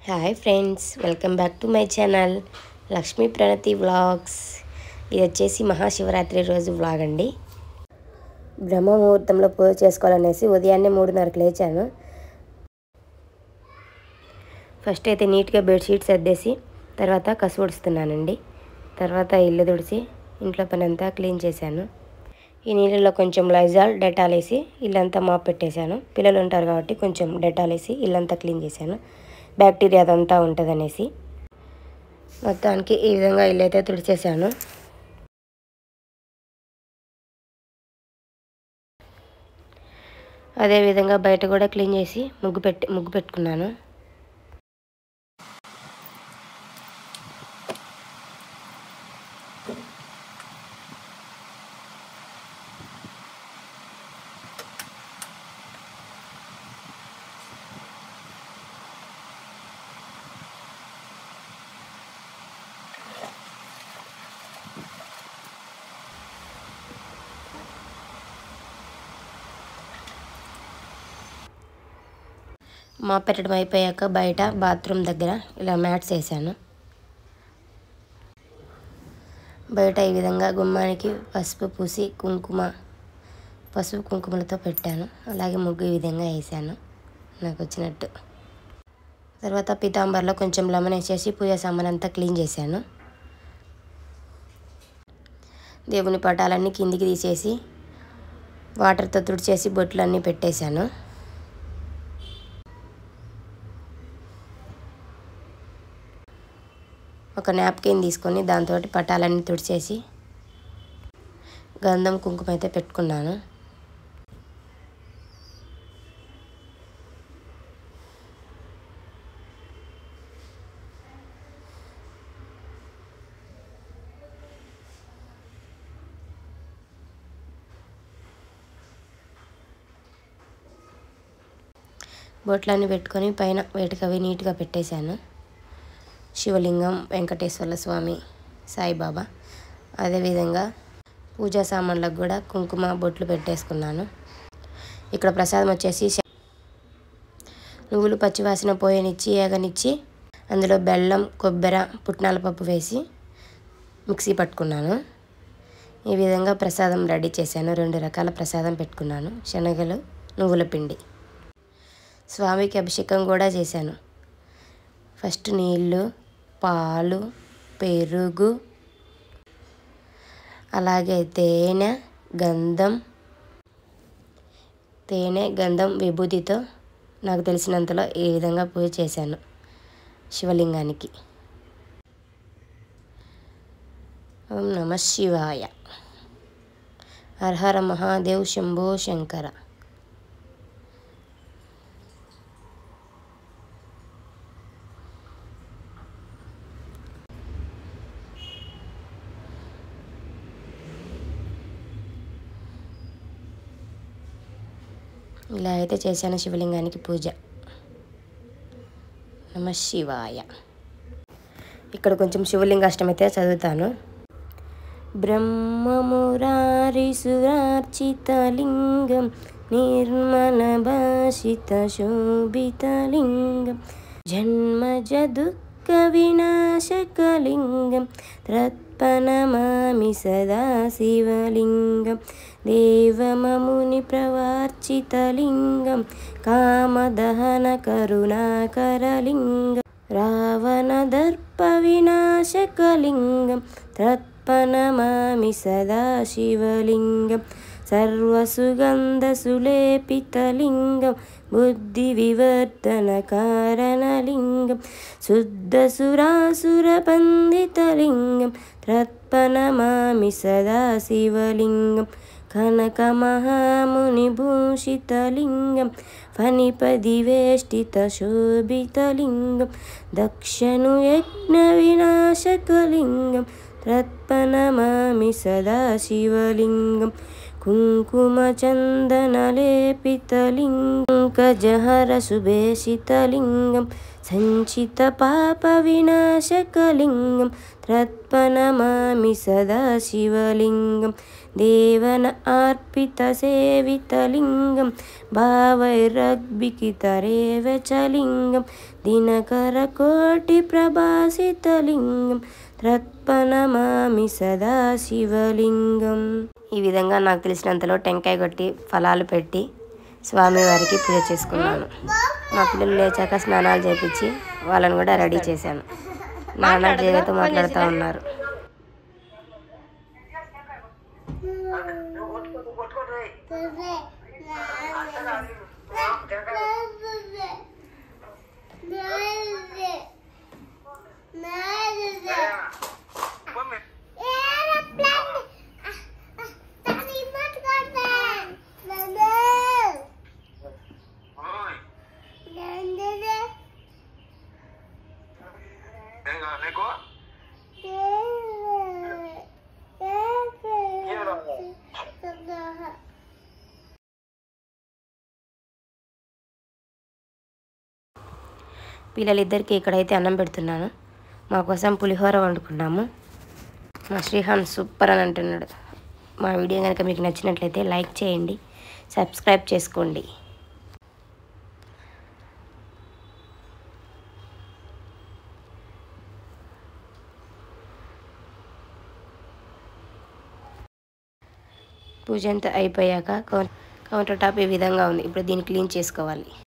Hi friends, welcome back to my channel Lakshmi Pranathi vlogs. ఇది వచ్చేసి మహాశివరాత్రి రోజు వ్లాగ్ అండి. బ్రహ్మ ముహూర్తంలో పూజ చేసుకోవాలనేసి ఉదయాన్నే 3:30కి లేచాను. ఫస్ట్ అయితే నీట్గా బెడ్షీట్స్ అద్దేసి తర్వాత కసు ఉడుస్తున్నానండి. తర్వాత ఇల్లు తుడిచి ఇంట్లో పని అంతా క్లీన్ చేశాను. ఈ నీళ్ళలో కొంచెం లైజాల్ డెటాల్ వేసి ఇల్లంతా మాప్ పెట్టేశాను. పిల్లలు ఉంటారు కాబట్టి కొంచెం డెటాల్ వేసి ఇల్లంతా క్లీన్ చేశాను, బ్యాక్టీరియా అదంతా ఉంటుందనేసి. మొత్తానికి ఈ విధంగా ఇల్లు అయితే తుడిచేసాను. అదేవిధంగా బయట కూడా క్లీన్ చేసి ముగ్గు పెట్టుకున్నాను. మా పెట్టడం అయిపోయాక బయట బాత్రూమ్ దగ్గర ఇలా మ్యాట్స్ వేసాను. బయట ఈ విధంగా గుమ్మానికి పసుపు పూసి పసుపు కుంకుమలతో పెట్టాను. అలాగే ముగ్గు ఈ విధంగా వేసాను నాకు వచ్చినట్టు. తర్వాత పీతాంబర్లో కొంచెం లెమన్ వేసేసి పూజ సామాన్ అంతా క్లీన్ చేశాను. దేవుని పటాలన్నీ కిందికి తీసేసి వాటర్తో తుడిచేసి బొట్లన్నీ పెట్టేశాను. ఒక నాప్కిన్ తీసుకొని దాంతో పటాలన్నీ తుడిచేసి గంధం కుంకుమ అయితే పెట్టుకున్నాను. బొట్లన్నీ పెట్టుకొని పైన వేటికవి నీట్గా పెట్టేశాను. శివలింగం, వెంకటేశ్వర స్వామి, సాయిబాబా. అదేవిధంగా పూజా సామాన్లకు కూడా కుంకుమ బొట్లు పెట్టేసుకున్నాను. ఇక్కడ ప్రసాదం వచ్చేసి నువ్వులు పచ్చివాసన పోయనిచ్చి ఏగనిచ్చి అందులో బెల్లం, కొబ్బరి, పుట్నాల పప్పు వేసి మిక్సీ పట్టుకున్నాను. ఈ విధంగా ప్రసాదం రెడీ చేశాను. 2 రకాల ప్రసాదం పెట్టుకున్నాను, శనగలు, నువ్వుల పిండి. స్వామికి అభిషేకం కూడా చేశాను. ఫస్ట్ నీళ్ళు, పాలు, పెరుగు, అలాగే తేనె, గంధం, విభూతితో నాకు తెలిసినంతలో ఈ విధంగా పూజ చేశాను శివలింగానికి. ఓం నమః శివాయ. హర హర మహాదేవ్, శంభో శంకర. ఇలా అయితే చేశాను శివలింగానికి పూజ. నమః శివాయ. ఇక్కడ కొంచెం శివలింగాష్టమి అయితే చదువుతాను. బ్రహ్మమురారి సురార్చితలింగం, నిర్మల భాషిత శోభితలింగం, జన్మజ దుఃఖ వినాశకలింగం, త్రత్పనమామి సదా శివలింగం, దేవమముని ప్రవార్చితలింగం, కామదహన కరుణాకరలింగం, రావణదర్ప వినాశకలింగం, త్రత్పనమామి సదా శివలింగం, సర్వసుగంధసులేపితలింగం, బుద్ధి వివర్ధన కారణలింగం, శుద్ధసురాసురబంధితలింగం, త్రత్పనమామి సదా శివలింగం, కనకమహామునిభూషితలింగం, ఫణిపదివేష్టిత శోభితలింగం, దక్షను యజ్ఞ వినాశకలింగం, త్రత్పనమామి సదా శివలింగం, కుంకుమచందనలేపితలింగం, కజహర సుభేషితలింగం, సంచిత పాప వినాశకలింగం, త్రత్పనమామి సదా శివలింగం, దేవన అర్పిత సేవితలింగం భావైరగ్భికితరేవ చలింగం దినకర కోటి ప్రభాసితలింగం త్రత్పనమామి సదా శివలింగం. ఈ విధంగా నాకు తెలిసినంతలో టెంకాయ కొట్టి ఫలాలు పెట్టి స్వామివారికి పూజ చేసుకున్నాను. మా పిల్లలు లేచాక స్నానాలు చేపించి వాళ్ళని కూడా రెడీ చేశాను. నాన్న జయతో మాట్లాడుతూ ఉన్నారు. పిల్లలిద్దరికి ఇక్కడైతే అన్నం పెడుతున్నాను. మా కోసం పులిహోర వండుకున్నాము. మా శ్రీహాన్ సూపర్ అని అంటున్నాడు. మా వీడియో కనుక మీకు నచ్చినట్లయితే లైక్ చేయండి, సబ్స్క్రైబ్ చేసుకోండి. పూజ అంతా అయిపోయాక కౌంటర్ టాప్ ఈ విధంగా ఉంది. ఇప్పుడు దీన్ని క్లీన్ చేసుకోవాలి.